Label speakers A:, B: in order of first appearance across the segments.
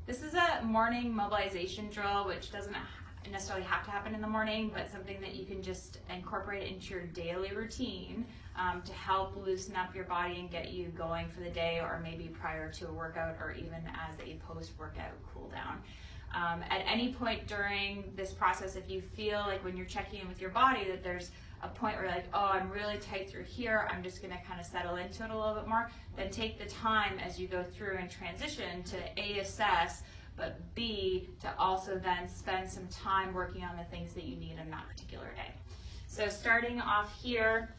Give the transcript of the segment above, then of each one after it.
A: This is a morning mobilization drill, which doesn't necessarily have to happen in the morning, but something that you can just incorporate into your daily routine to help loosen up your body and get you going for the day, or maybe prior to a workout, or even as a post-workout cool down. At any point during this process, if you feel like when you're checking in with your body that there's a point where you're like, oh, I'm really tight through here, I'm just gonna kind of settle into it a little bit more, then take the time as you go through and transition to A, assess, but B, to also then spend some time working on the things that you need in that particular day. So starting off here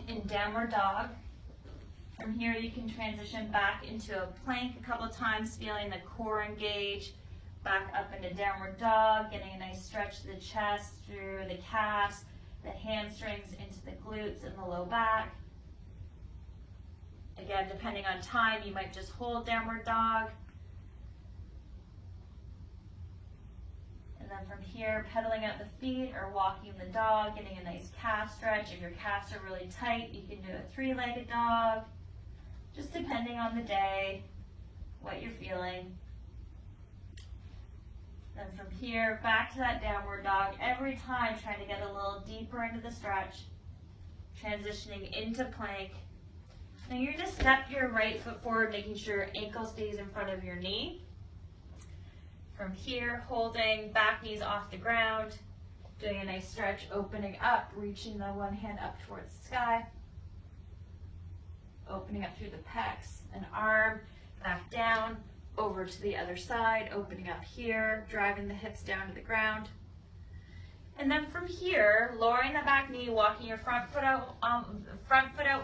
A: in downward dog, from here you can transition back into a plank a couple of times, feeling the core engage, back up into downward dog, getting a nice stretch to the chest through the calves, the hamstrings into the glutes and the low back. Again, depending on time, you might just hold downward dog. And then from here, pedaling out the feet or walking the dog, getting a nice calf stretch. If your calves are really tight, you can do a three-legged dog, just depending on the day, what you're feeling. Then from here, back to that downward dog, every time trying to get a little deeper into the stretch, transitioning into plank. Now you're going to step your right foot forward, making sure your ankle stays in front of your knee. From here, holding back knees off the ground, doing a nice stretch, opening up, reaching the one hand up towards the sky, opening up through the pecs and arm, back down, over to the other side, opening up here, driving the hips down to the ground. And then from here, lowering the back knee, walking your front foot out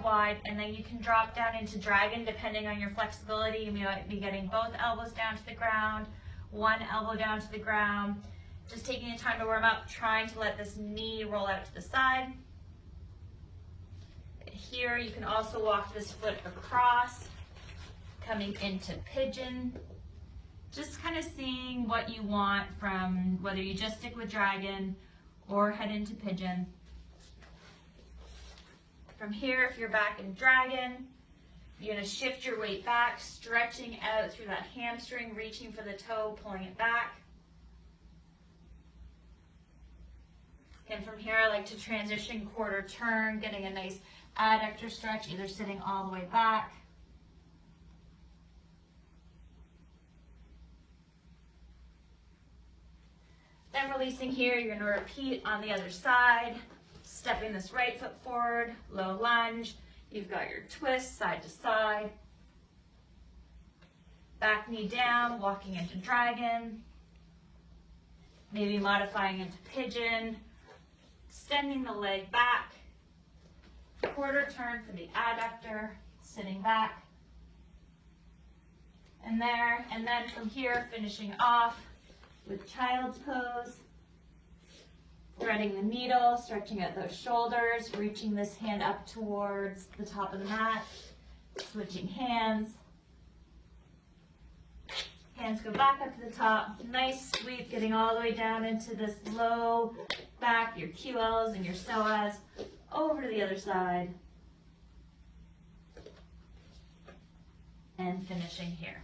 A: wide, and then you can drop down into dragon depending on your flexibility. You might be getting both elbows down to the ground, one elbow down to the ground. Just taking the time to warm up, trying to let this knee roll out to the side. Here you can also walk this foot across, coming into pigeon, just kind of seeing what you want from whether you just stick with dragon or head into pigeon. From here, if you're back in dragon, you're going to shift your weight back, stretching out through that hamstring, reaching for the toe, pulling it back. And from here, I like to transition quarter turn, getting a nice adductor stretch, either sitting all the way back. Then releasing here, you're going to repeat on the other side, stepping this right foot forward, low lunge. You've got your twist side to side. Back knee down, walking into dragon. Maybe modifying into pigeon. Extending the leg back. Quarter turn for the adductor, sitting back. And there, and then from here, finishing off with child's pose, threading the needle, stretching out those shoulders, reaching this hand up towards the top of the mat, switching hands. Hands go back up to the top, nice sweep, getting all the way down into this low back, your QLs and your psoas, over to the other side, and finishing here.